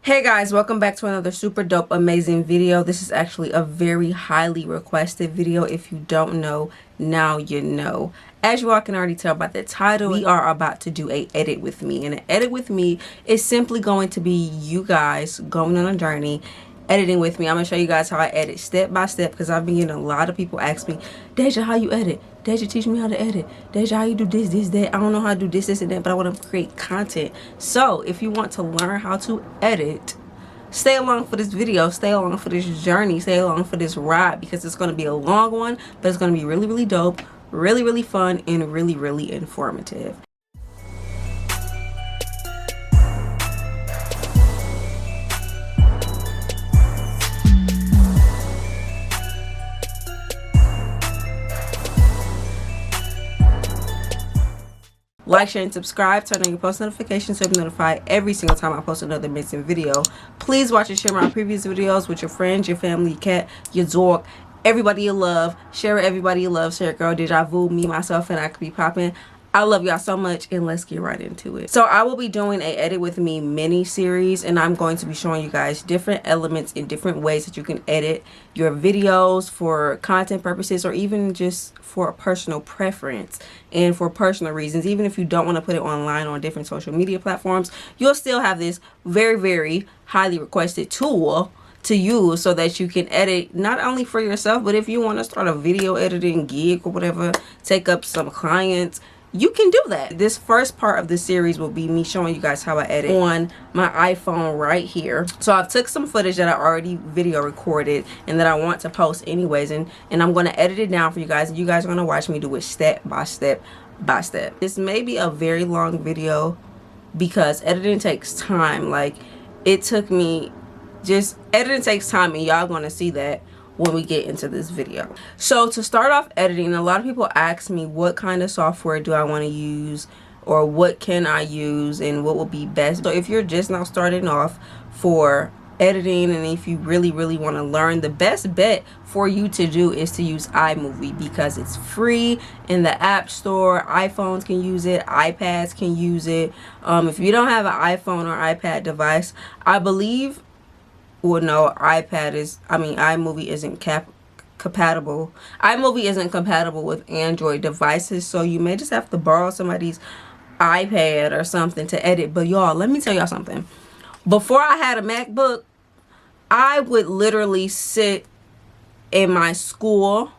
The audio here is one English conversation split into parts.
Hey guys, welcome back to another super dope amazing video. This is actually a very highly requested video. If you don't know, now you know. As you all can already tell by the title, we are about to do a edit with me, and an edit with me is simply going to be you guys going on a journey editing with me. I'm gonna show you guys how I edit step by step, because I've been getting a lot of people ask me, Deja, how you edit? Deja, teach me how to edit. Deja, how you do this, that. I don't know how to do this, and that, but I want to create content. So if you want to learn how to edit, stay along for this video, stay along for this journey, stay along for this ride, because it's going to be a long one, but it's going to be really, really dope, really, really fun, and really, really informative. Like, share, and subscribe. Turn on your post notifications so you'll be notified every single time I post another amazing video. Please watch and share my previous videos with your friends, your family, your cat, your dog, everybody you love. Share it, everybody you love. Share it, girl. Dveju Vu, me, myself, and I could be popping. I love y'all so much, and let's get right into it. So I will be doing a edit with me mini series, and I'm going to be showing you guys different elements in different ways that you can edit your videos for content purposes, or even just for a personal preference and for personal reasons. Even if you don't want to put it online on different social media platforms, you'll still have this very, very highly requested tool to use so that you can edit not only for yourself, but if you want to start a video editing gig or whatever, take up some clients, you can do that. This first part of the series will be me showing you guys how I edit on my iPhone right here. So I've took some footage that I already video recorded and that I want to post anyways, and I'm going to edit it down for you guys, and you guys are going to watch me do it step by step by step. This may be a very long video because editing takes time. Like, it took me, just editing takes time, and y'all going to see that when we get into this video. So to start off editing, a lot of people ask me what kind of software do I want to use, or what can I use, and what will be best. So if you're just now starting off for editing, and if you really want to learn, the best bet for you to do is to use iMovie, because it's free in the App Store. iPhones can use it, iPads can use it. If you don't have an iPhone or iPad device, I believe, well, no, iMovie isn't compatible. iMovie isn't compatible with Android devices, so you may just have to borrow somebody's iPad or something to edit. But y'all, let me tell y'all something. Before I had a MacBook, I would literally sit in my school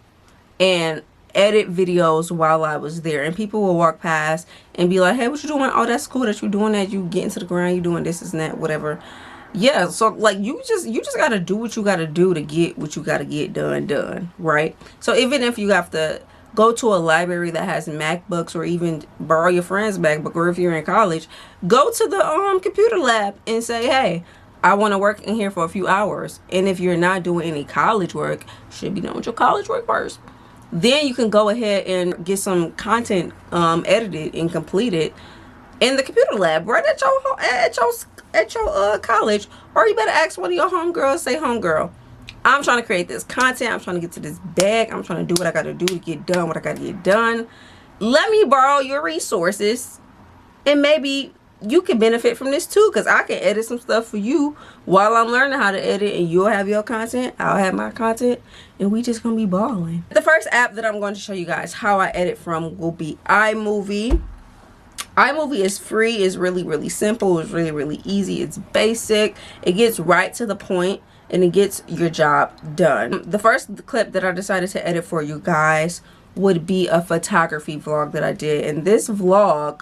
and edit videos while I was there, and people will walk past and be like, hey, what you doing? Oh, that's cool that you doing that. You getting to the ground, you doing this and that, whatever. Yeah, so like you just gotta do what you gotta do to get what you gotta get done, right? So even if you have to go to a library that has MacBooks, or even borrow your friend's MacBook, or if you're in college, go to the computer lab and say, hey, I want to work in here for a few hours. And if you're not doing any college work, should be done with your college work first. Then you can go ahead and get some content edited and completed in the computer lab right at your college. Or you better ask one of your homegirls, say, homegirl, I'm trying to create this content, I'm trying to get to this bag, I'm trying to do what I gotta do to get done what I gotta get done. Let me borrow your resources, and maybe you can benefit from this too, because I can edit some stuff for you while I'm learning how to edit, and you'll have your content, I'll have my content, and we just gonna be balling. The first app that I'm going to show you guys how I edit from will be iMovie. iMovie is free, it's really simple, it's really easy, it's basic, it gets right to the point, and it gets your job done. The first clip that I decided to edit for you guys would be a photography vlog that I did, and this vlog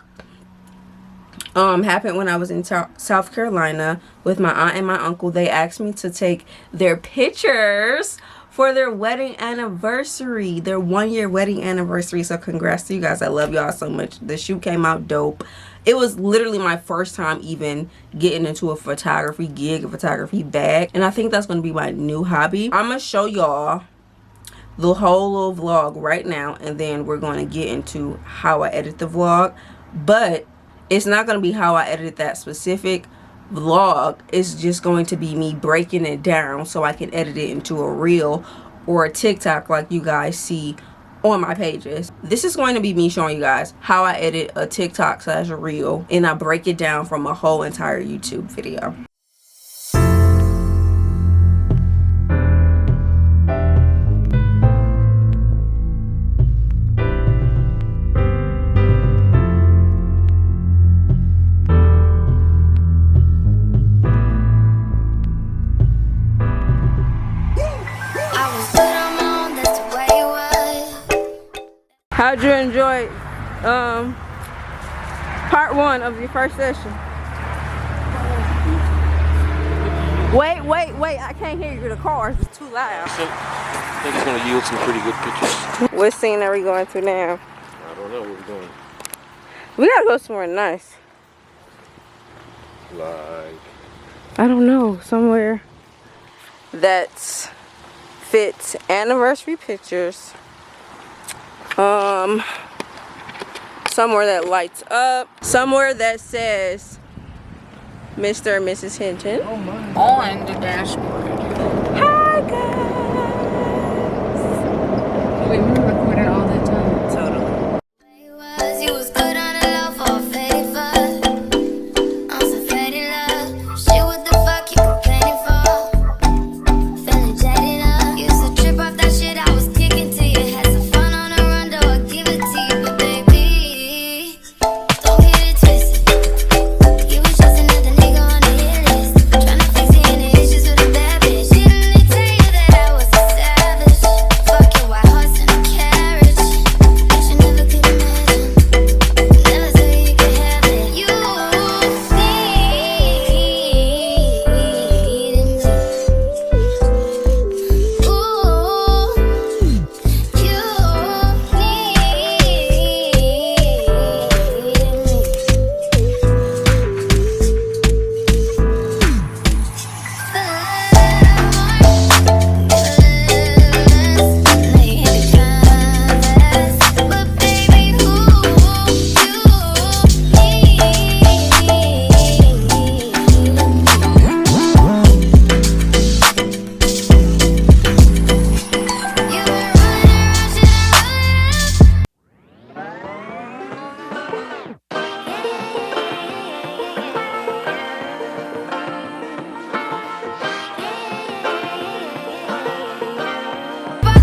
happened when I was in South Carolina with my aunt and my uncle. They asked me to take their pictures for their wedding anniversary, their 1-year wedding anniversary. So congrats to you guys. I love y'all so much. The shoot came out dope. It was literally my first time even getting into a photography gig, a photography bag, and I think that's going to be my new hobby. I'm going to show y'all the whole little vlog right now, and then we're going to get into how I edit the vlog. But it's not going to be how I edited that specific vlog. It's just going to be me breaking it down so I can edit it into a reel or a TikTok like you guys see on my pages. This is going to be me showing you guys how I edit a TikTok / a reel, and I break it down from a whole entire YouTube video. How'd you enjoy part 1 of your first session? Wait, I can't hear you. The cars is too loud. I think it's gonna yield some pretty good pictures. What scene are we going to now? I don't know what we're doing. We gotta go somewhere nice. Like, I don't know, somewhere that fits anniversary pictures. Somewhere that lights up. Somewhere that says Mr. and Mrs. Hinton. Oh my. On the dashboard. Hi guys. Wait, we record it all the time. Totally. You was good on the low for a favor. On some faded love. Shit, what the fuck you complaining for? Feeling jaded up. Used to trip off that shit I was kicking to you. Had some fun on the run, though I give it to you. But baby, don't get it twisted. You was just another nigga on the hit list. Tryna fix any issues with a bad bitch. Didn't they tell you that I was a savage? Fuck your white horse and a carriage. But you never could imagine. Never said you could have it. You need me. Ooh, you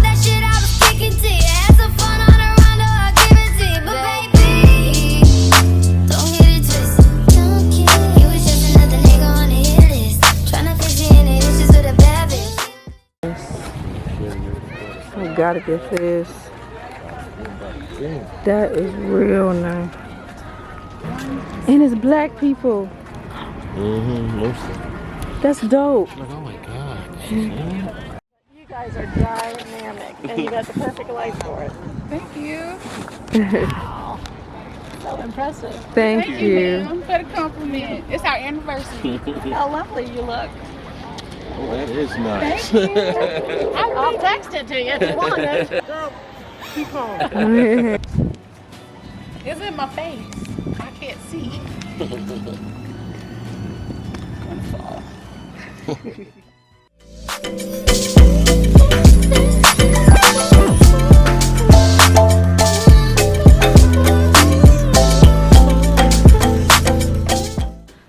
that shit I was kicking to you. Had some fun on the run, though I give it to you. But baby, don't get it twisted. You was just another nigga on the hit list. Tryna fix any issues with a bad bitch. I gotta get this. That is real nice. And it's black people. mostly. That's dope. Like, oh my god. You guys are dynamic, and you got the perfect light for it. Thank you. So impressive. Thank you. ma'am, for the compliment. It's our anniversary. How lovely you look. Oh, that is nice. Thank you. I'll text it to you if you want it. It's in my face. I can't see. Wonderful.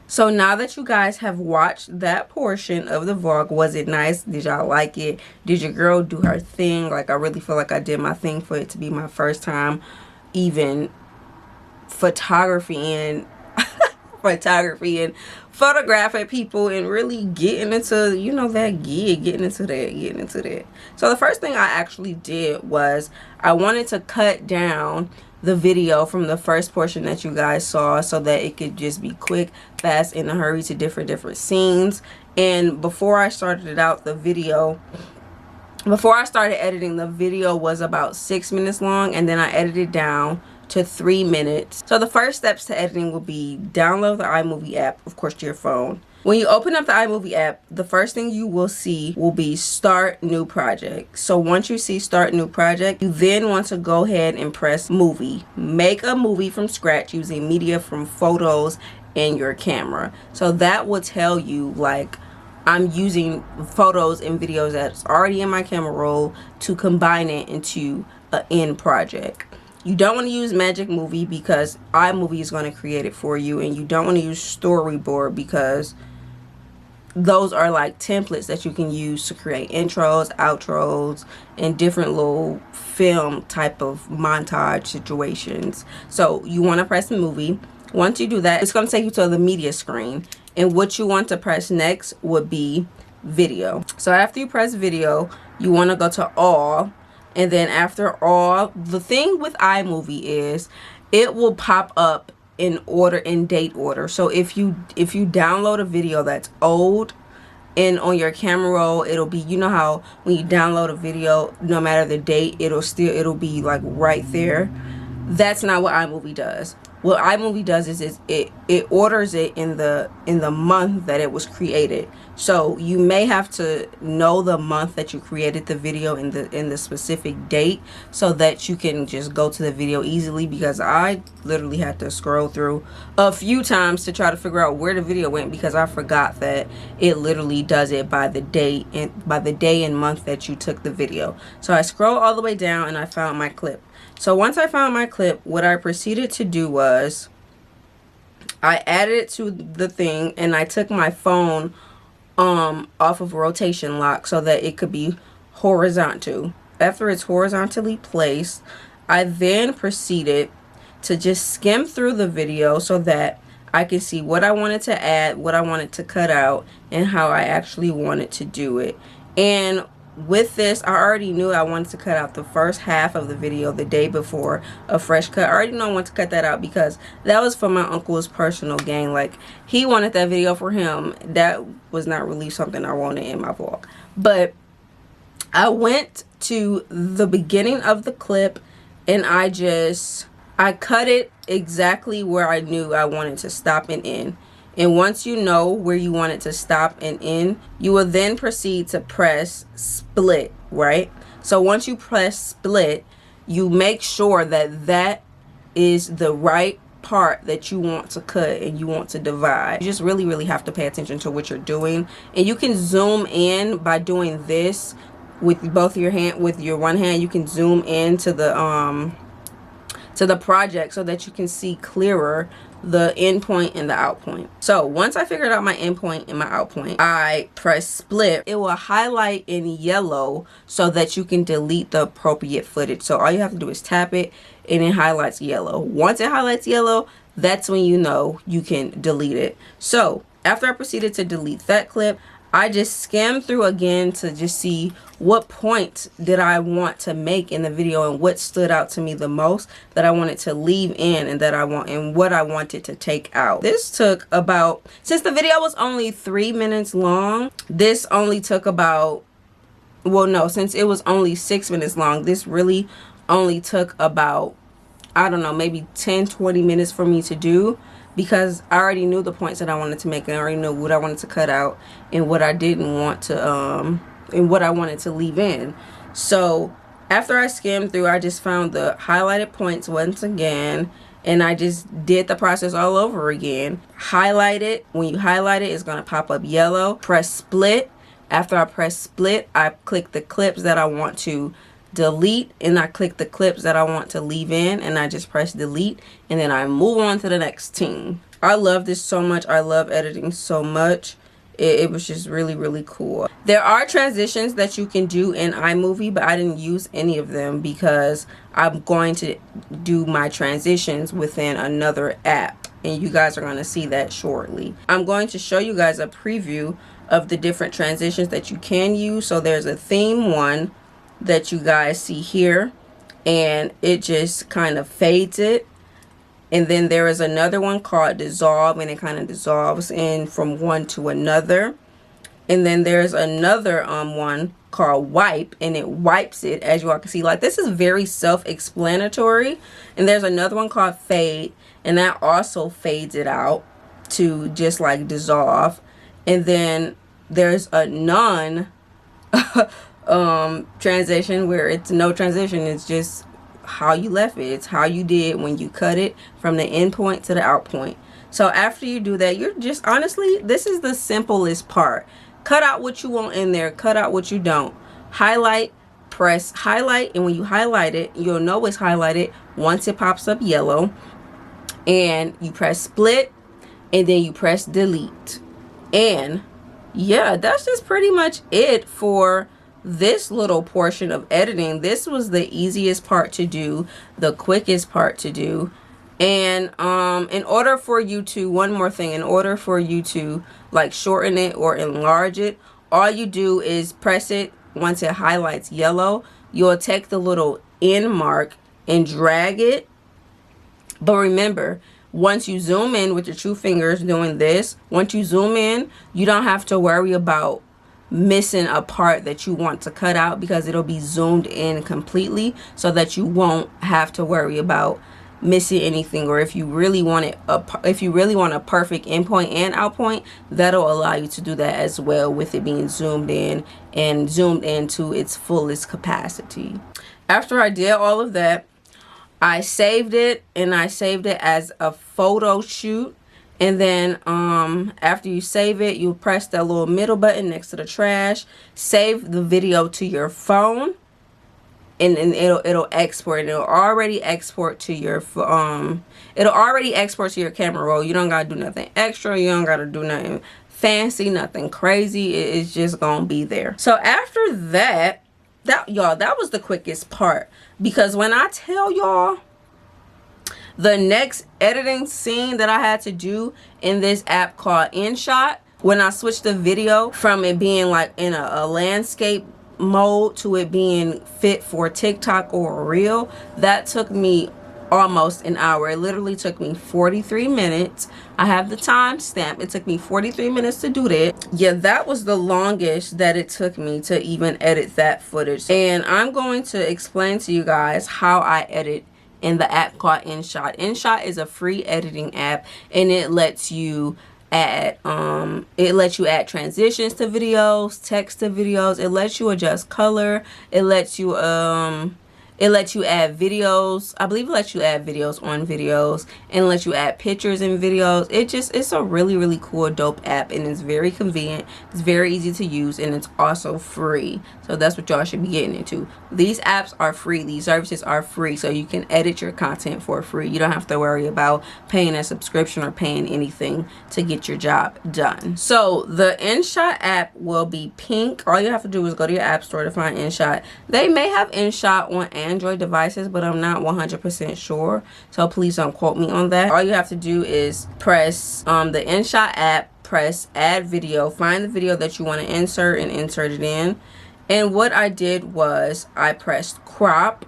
So now that you guys have watched that portion of the vlog, was it nice? Did y'all like it? Did your girl do her thing? Like, I really feel like I did my thing for it to be my first time even photographing photographing people and really getting into, you know, that gig, getting into that. So the first thing I actually did was I wanted to cut down the video from the first portion that you guys saw so that it could just be quick, fast, in a hurry to different scenes. And before I started out the video, before I started editing, the video was about 6 minutes long, and then I edited down to 3 minutes. So the first steps to editing will be download the iMovie app, of course, to your phone. When you open up the iMovie app, the first thing you will see will be start new project. So once you see start new project, you then want to go ahead and press movie. Make a movie from scratch using media from photos and your camera. So that will tell you, like, I'm using photos and videos that's already in my camera roll to combine it into an end project. You don't want to use Magic Movie because iMovie is going to create it for you, and you don't want to use Storyboard because those are like templates that you can use to create intros, outros, and different little film type of montage situations. So you want to press movie. Once you do that, it's going to take you to the media screen, and what you want to press next would be video. So after you press video, you want to go to all, And then after all, the thing with iMovie is it will pop up in order, in date order. So if you download a video that's old and on your camera roll, it'll be, you know how when you download a video, no matter the date, it'll be like right there. That's not what iMovie does. What iMovie does is it orders it in the month that it was created. So you may have to know the month that you created the video in the specific date, so that you can just go to the video easily, because I literally had to scroll through a few times to try to figure out where the video went, because I forgot that it literally does it by the date and by the day and month that you took the video. So I scrolled all the way down and I found my clip. So once I found my clip, what I proceeded to do was I added it to the thing, and I took my phone off of rotation lock so that it could be horizontal. After it's horizontally placed, I then proceeded to just skim through the video so that I could see what I wanted to add, what I wanted to cut out, and how I actually wanted to do it. And with this, I already knew I wanted to cut out the first half of the video the day before, a fresh cut. I already know I wanted to cut that out because that was for my uncle's personal gain. Like, he wanted that video for him. That was not really something I wanted in my vlog. But I went to the beginning of the clip and I cut it exactly where I knew I wanted to stop and end. And once you know where you want it to stop and end, you will then proceed to press split, right? So once you press split, you make sure that that is the right part that you want to cut and you want to divide. You just really, really have to pay attention to what you're doing. And you can zoom in by doing this with both your hand, with your one hand. You can zoom in to the project so that you can see clearer the in point and the out point. So once I figured out my in point and my out point, I press split. It will highlight in yellow so that you can delete the appropriate footage. So all you have to do is tap it and it highlights yellow. Once it highlights yellow, that's when you know you can delete it. So after I proceeded to delete that clip, I just skimmed through again to just see what points did I want to make in the video and what stood out to me the most that I wanted to leave in and what I wanted to take out. This took about, since the video was only 3 minutes long, this only took about, well no, since it was only 6 minutes long, this really only took about, I don't know, maybe 10-20 minutes for me to do, because I already knew the points that I wanted to make and I already knew what I wanted to cut out and what I didn't want to and what I wanted to leave in. So after I skimmed through, I just found the highlighted points once again, and I just did the process all over again. Highlight it. When you highlight it, it's going to pop up yellow. Press split. After I press split, I click the clips that I want to delete, and I click the clips that I want to leave in, and I just press delete, and then I move on to the next team. I love this so much. I love editing so much. It was just really, really cool. There are transitions that you can do in iMovie, but I didn't use any of them because I'm going to do my transitions within another app, and you guys are going to see that shortly. I'm going to show you guys a preview of the different transitions that you can use. So there's a theme one that you guys see here, and it just kind of fades it. And then there is another one called dissolve, and it kind of dissolves in from one to another. And then there's another one called wipe, and it wipes it, as you all can see. Like, this is very self-explanatory. And there's another one called fade, and that also fades it out to just like dissolve. And then there's a none transition where it's no transition. It's just how you left it. It's how you did when you cut it from the end point to the out point. So after you do that, you're just, honestly, this is the simplest part. Cut out what you want in there, cut out what you don't. Highlight, press highlight, and when you highlight it, you'll know it's highlighted once it pops up yellow. And you press split, and then you press delete. And yeah, that's just pretty much it for this little portion of editing. This was the easiest part to do, the quickest part to do. And in order for you to, one more thing, in order for you to like shorten it or enlarge it, all you do is press it once it highlights yellow. you'll take the little end mark and drag it. But remember, once you zoom in with your two fingers doing this, once you zoom in, you don't have to worry about missing a part that you want to cut out, because it'll be zoomed in completely, so that you won't have to worry about missing anything. Or if you really want it, if you really want a perfect in point and out point, that'll allow you to do that as well, with it being zoomed in and zoomed into its fullest capacity. After I did all of that, I saved it, and I saved it as a photo shoot. And then after you save it, you press that little middle button next to the trash, save the video to your phone, and it'll export. It'll already export to your camera roll. You don't gotta do nothing extra. You don't gotta do nothing fancy, nothing crazy. It's just gonna be there. So after that, y'all, that was the quickest part, because when I tell y'all, the next editing scene that I had to do in this app called InShot, when I switched the video from it being like in a landscape mode to it being fit for TikTok or a reel, that took me almost an hour. It literally took me 43 minutes. I have the timestamp. It took me 43 minutes to do that. Yeah, that was the longest that it took me to even edit that footage. And I'm going to explain to you guys how I edit in the app called InShot. InShot is a free editing app, and it lets you add transitions to videos, text to videos. It lets you adjust color. It lets you add videos. I believe it lets you add videos on videos, and lets you add pictures in videos. It's a really cool, dope app, and it's very convenient. It's very easy to use, and it's also free. So that's what y'all should be getting into. These apps are free. These services are free, so you can edit your content for free. You don't have to worry about paying a subscription or paying anything to get your job done. So the InShot app will be pink. All you have to do is go to your app store to find InShot. They may have InShot on Android devices, but I'm not 100% sure, so please don't quote me on that. All you have to do is press the InShot app, press add video, find the video that you want to insert, and insert it in. And what I did was I pressed crop,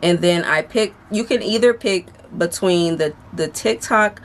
and then I picked, you can either pick between the TikTok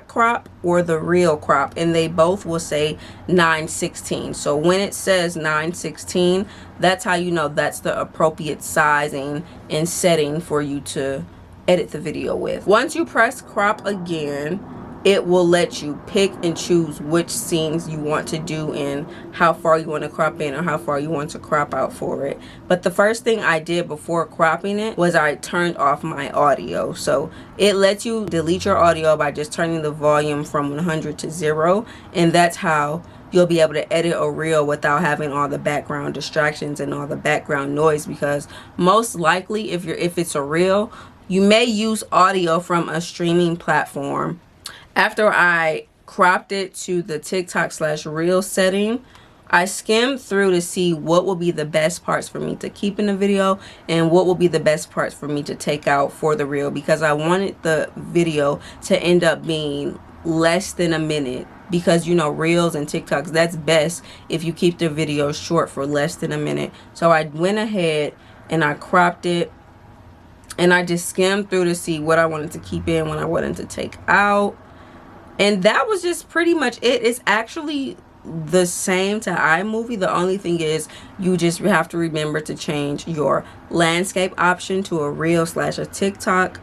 crop or the real crop, and they both will say 9:16. So when it says 9:16, that's how you know that's the appropriate sizing and setting for you to edit the video with. Once you press crop again, it will let you pick and choose which scenes you want to do and how far you want to crop in or how far you want to crop out for it. But the first thing I did before cropping it was I turned off my audio. So it lets you delete your audio by just turning the volume from 100 to 0, and that's how you'll be able to edit a reel without having all the background distractions and all the background noise, because most likely if it's a reel, you may use audio from a streaming platform. After I cropped it to the TikTok/reel setting, I skimmed through to see what will be the best parts for me to keep in the video and what will be the best parts for me to take out for the reel, because I wanted the video to end up being less than a minute, because you know, reels and TikToks, that's best if you keep the video short for less than a minute. So I went ahead and I cropped it, and I just skimmed through to see what I wanted to keep in, what I wanted to take out. And that was just pretty much it. It's actually the same to iMovie. The only thing is you just have to remember to change your landscape option to a reel/a TikTok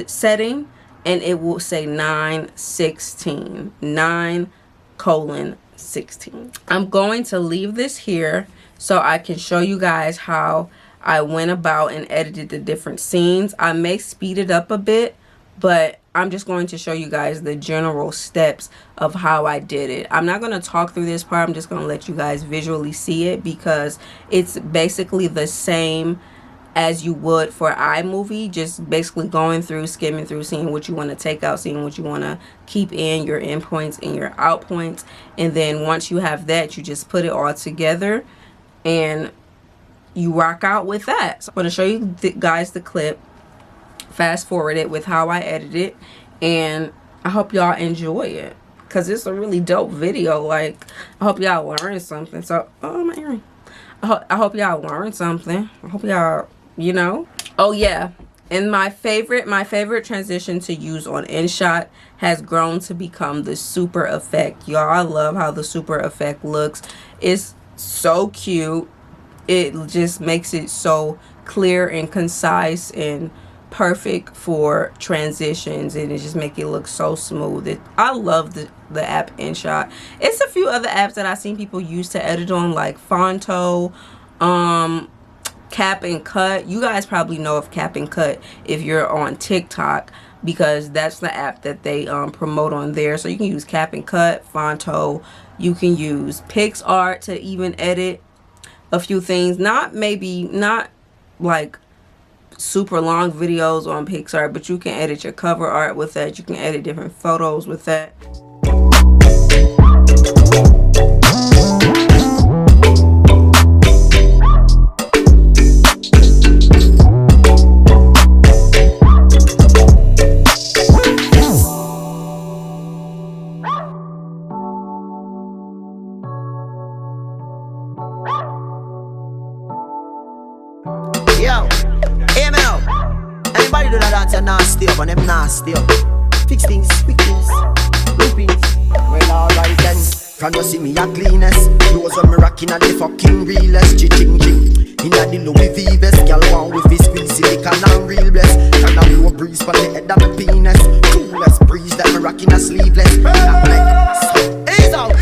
setting, and it will say 9:16, 9:16. I'm going to leave this here so I can show you guys how I went about and edited the different scenes. I may speed it up a bit, but I'm just going to show you guys the general steps of how I did it. I'm not going to talk through this part. I'm just going to let you guys visually see it, because it's basically the same as you would for iMovie, just basically going through, skimming through, seeing what you want to take out, seeing what you want to keep in, your in points and your out points. And then once you have that, you just put it all together and you rock out with that. So I'm going to show you guys the clip, fast forward it with how I edited it, and I hope y'all enjoy it, because it's a really dope video. Like, I hope y'all learned something. So, oh, my earring. I hope y'all learned something. I hope y'all, you know. Oh yeah, and my favorite transition to use on InShot has grown to become the super effect. Y'all, I love how the super effect looks. It's so cute. It just makes it so clear and concise and perfect for transitions, and it just make it look so smooth. I love the app InShot. It's a few other apps that I've seen people use to edit on, like Fonto, Cap and Cut. You guys probably know of Cap and Cut if you're on TikTok, because that's the app that they promote on there. So you can use Cap and Cut, Fonto. You can use PixArt to even edit a few things. Not like super long videos on PixArt, but you can edit your cover art with that. You can edit different photos with that. Nasty up and them nasty up. Fix things, quick things, loopings. Well, alright then. Can you see me a cleanest? Clothes when me rocking and the fucking realest. Ching-ching. Inna the Louis V vest. Girl want with his squeeze silicon and real bless. Can I blow a breeze for the head of my penis? Coolest breeze that me rocking a sleeveless. Not like ease out.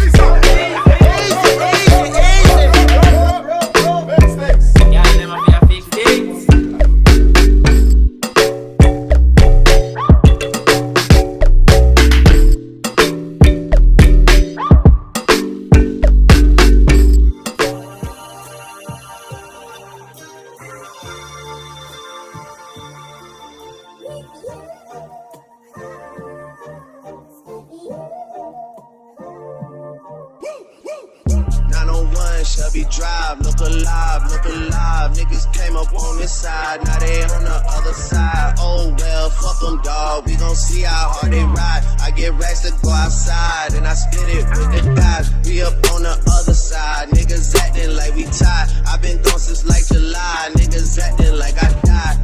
Shelby Drive, look alive, look alive. Niggas came up on this side, now they on the other side. Oh well, fuck them, dawg. We gon' see how hard they ride. I get racks to go outside, and I split it with the guys. We up on the other side, niggas acting like we tied. I been gone since like July, niggas acting like I died.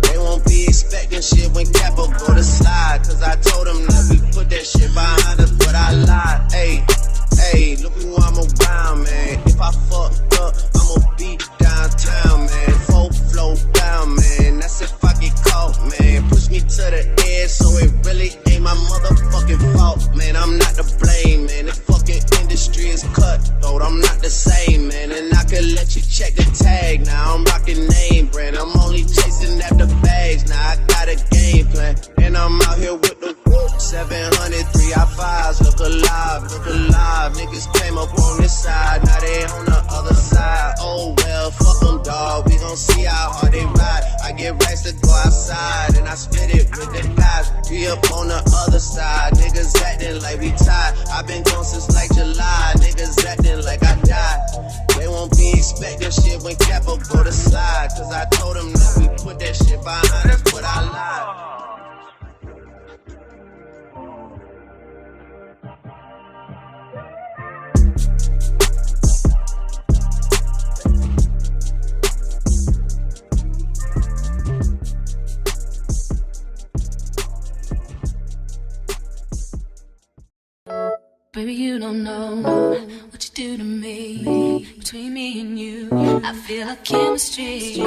They won't be expecting shit when Capo go to slide, cause I told them that we put that shit behind us, but I lied. Hey, look who I'm around, man. If I fucked up, I'ma be downtown, man. Full flow down, man. That's if I get caught, man. Push me to the edge, so it really ain't my motherfucking fault, man. I'm not to blame, man. The fucking industry is cutthroat. I'm not the same, man. And I could let you check the tag. Now I'm rocking name brand. I'm only chasing after bags. Now I got a game plan, and I'm out here with the 700 3i5s. Look alive, look alive. Niggas came up on this side, now they on the other side. Oh well, fuck them, dawg. We gon' see how hard they ride. I get racks to go outside, and I split it with the guys. We up on the other side, niggas acting like we tied. I been gone since like July, niggas acting like I died. They won't be expecting shit when Capo go to slide, cause I told them that we put that shit behind us, but I lied. Baby, you don't know what you do to me. Between me and you, I feel a chemistry.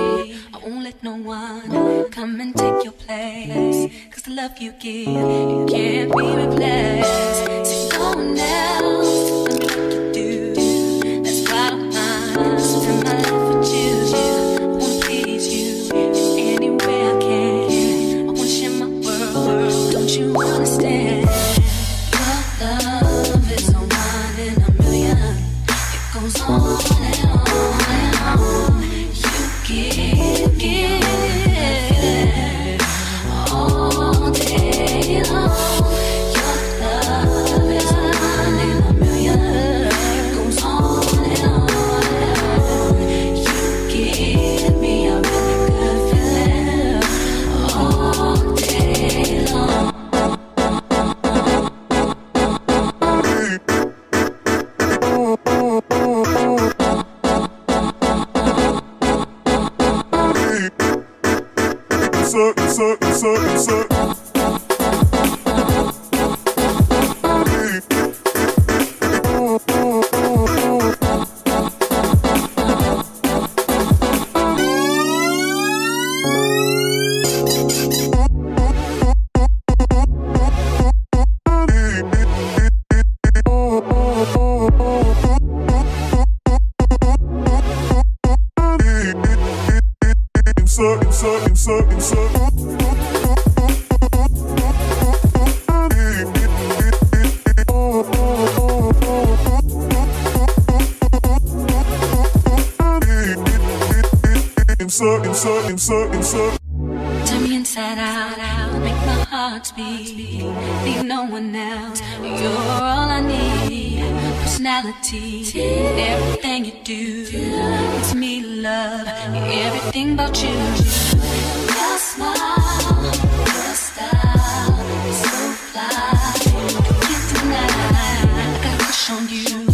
I won't let no one come and take your place, cause the love you give, it can't be replaced. See, no one else can do like you do. That's why I'm mine. Spend my life with you. I wanna please you in any way I can. I wanna share my world. Don't you understand? Your love is no one in a million. It goes on and on and on. You give all day long. Your love is no one in a million. Turn me inside out, make my heart beat. Leave no one else, you're all I need. Personality, everything you do, it's me love, everything about you. Your smile, your style, so fly, can't deny. I got a crush on you,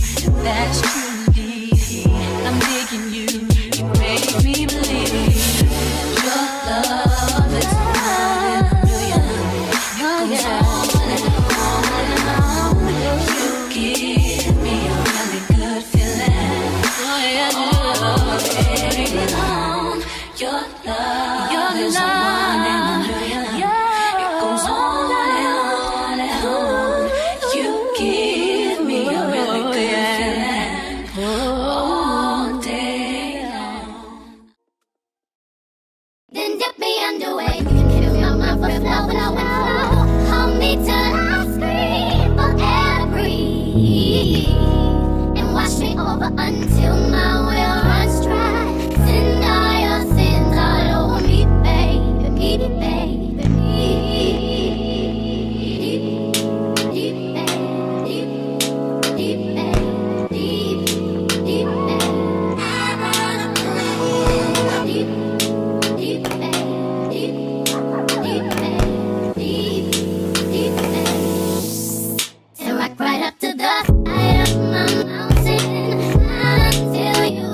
that's truly. I'm digging you, you make me believe. Your love is one in a million. It goes on and on. You give me a really good feeling. Oh yeah, baby, on. Your love is one in a million. It goes on and on. You give me a really good feeling all day long. Then dip me underway. Fill my mouth with flow, flow, flow. Hold me till I scream for air to breathe. And wash me over until my well runs dry. Send all your sins all over me, baby, baby, baby. Deep, deep, deep, deep, deep, deep, I wanna breathe. Deep, deep, deep, deep, and rock right up to the side of my mountain until you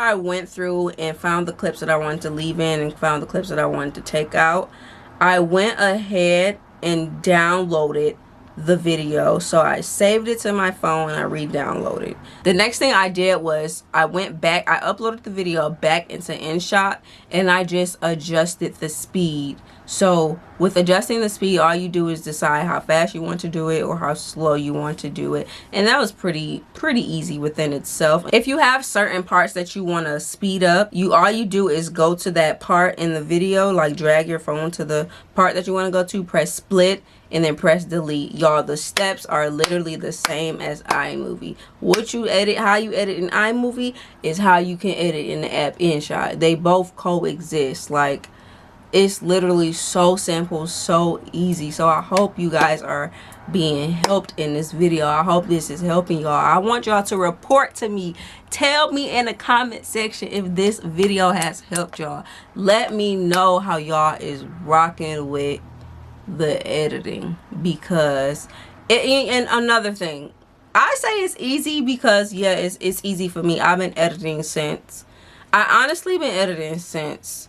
I went through and found the clips that I wanted to leave in and found the clips that I wanted to take out, I went ahead and downloaded the video. So I saved it to my phone and I re-downloaded. The next thing I did was I went back, I uploaded the video back into InShot, and I just adjusted the speed. So with adjusting the speed, all you do is decide how fast you want to do it or how slow you want to do it, and that was pretty easy within itself. If you have certain parts that you want to speed up, all you do is go to that part in the video, like drag your phone to the part that you want to go to, press split, and then press delete. Y'all, the steps are literally the same as iMovie. What you edit, how you edit in iMovie is how you can edit in the app InShot. They both coexist. Like, it's literally so simple, so easy. So I hope you guys are being helped in this video. I hope this is helping y'all. I want y'all to report to me. Tell me in the comment section if this video has helped y'all. Let me know how y'all is rocking with the editing, because and another thing, I say it's easy because yeah, it's easy for me. I've been editing since, I honestly been editing since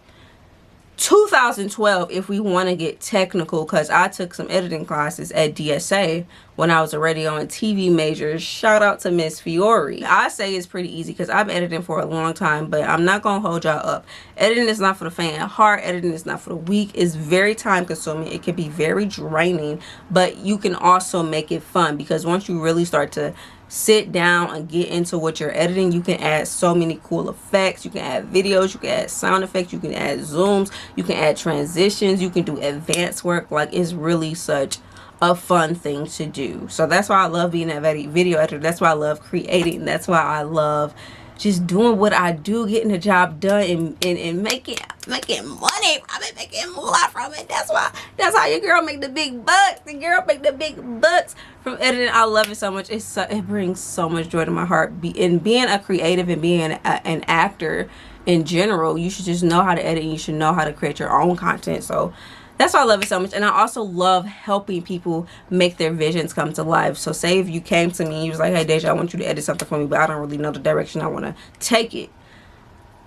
2012 if we want to get technical, because I took some editing classes at DSA when I was already on TV majors. Shout out to Miss Fiore. I say it's pretty easy because I've been editing for a long time, but I'm not gonna hold y'all up. Editing is not for the faint of heart. Editing is not for the weak. It's very time consuming. It can be very draining, but you can also make it fun, because once you really start to sit down and get into what you're editing, you can add so many cool effects. You can add videos, you can add sound effects, you can add zooms, you can add transitions, you can do advanced work. Like, it's really such a fun thing to do. So that's why I love being a video editor. That's why I love creating. That's why I love just doing what I do, getting the job done, and making money. I've been making moolah from it. That's how your girl make the big bucks. The girl make the big bucks from editing. I love it so much. It brings so much joy to my heart. In being a creative and being an actor in general, you should just know how to edit, and you should know how to create your own content. So that's why I love it so much. And I also love helping people make their visions come to life. So say if you came to me and you was like, hey Deja, I want you to edit something for me, but I don't really know the direction I want to take it.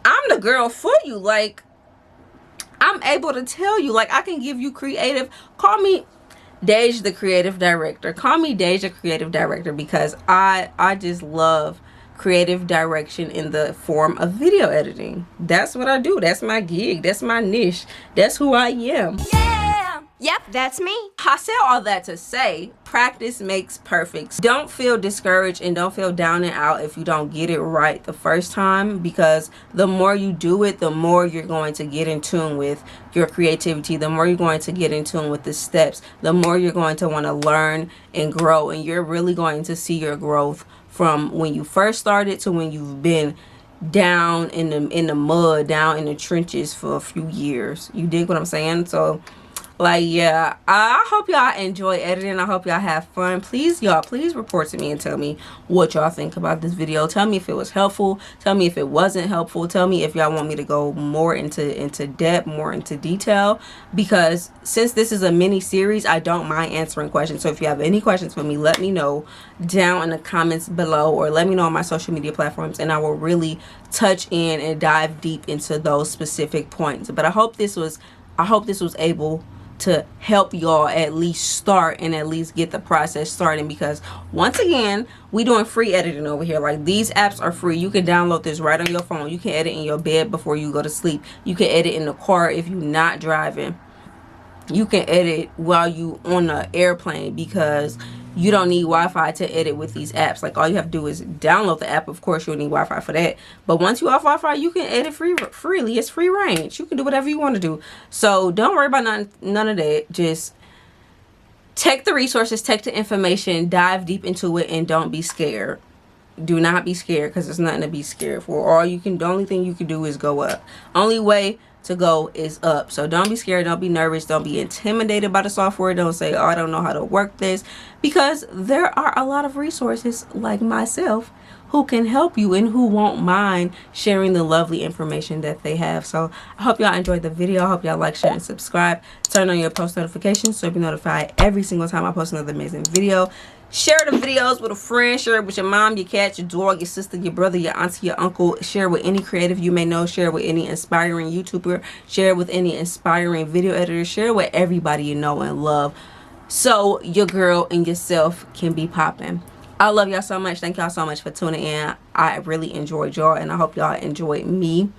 I'm the girl for you. Like, I'm able to tell you. Like, I can give you creative. Call me Deja the creative director. Call me Deja creative director, because I just love creative direction in the form of video editing. That's what I do. That's my gig. That's my niche. That's who I am. Yeah. Yep, that's me. I said all that to say, practice makes perfect. Don't feel discouraged and don't feel down and out if you don't get it right the first time, because the more you do it, the more you're going to get in tune with your creativity, the more you're going to get in tune with the steps, the more you're going to want to learn and grow, and you're really going to see your growth from when you first started to when you've been down in the mud, down in the trenches for a few years. You dig what I'm saying? So, like, yeah, I hope y'all enjoy editing. I hope y'all have fun. Please, y'all, please report to me and tell me what y'all think about this video. Tell me if it was helpful. Tell me if it wasn't helpful. Tell me if y'all want me to go more into depth, more into detail, because since this is a mini series, I don't mind answering questions. So if you have any questions for me, let me know down in the comments below, or let me know on my social media platforms, and I will really touch in and dive deep into those specific points. But I hope this was able to help y'all at least start and at least get the process starting, because once again, we doing free editing over here. Like, these apps are free. You can download this right on your phone. You can edit in your bed before you go to sleep. You can edit in the car if you're not driving. You can edit while you on the airplane, because you don't need Wi-Fi to edit with these apps. Like, all you have to do is download the app. Of course, you'll need Wi-Fi for that. But once you off Wi-Fi, you can edit freely. It's free range. You can do whatever you want to do. So don't worry about none of that. Just take the resources, take the information, dive deep into it, and don't be scared. Do not be scared, because there's nothing to be scared for. The only thing you can do is go up. Only way to go is up. So don't be scared, don't be nervous, don't be intimidated by the software. Don't say, oh, I don't know how to work this, because there are a lot of resources like myself who can help you and who won't mind sharing the lovely information that they have. So I hope y'all enjoyed the video. I hope y'all like, share, and subscribe. Turn on your post notifications so you'll be notified every single time I post another amazing video. Share the videos with a friend. Share it with your mom, your cat, your dog, your sister, your brother, your auntie, your uncle. Share it with any creative you may know. Share it with any inspiring YouTuber. Share it with any inspiring video editor. Share it with everybody you know and love, so your girl and yourself can be popping. I love y'all so much. Thank y'all so much for tuning in. I really enjoyed y'all, and I hope y'all enjoyed me.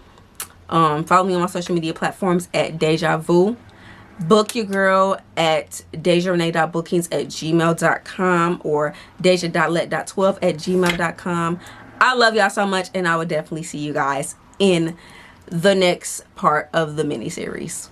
Follow me on my social media platforms at Dveju Vu. Book your girl at dejarenee.bookings@gmail.com or deja.let.12@gmail.com. I love y'all so much, and I will definitely see you guys in the next part of the mini series.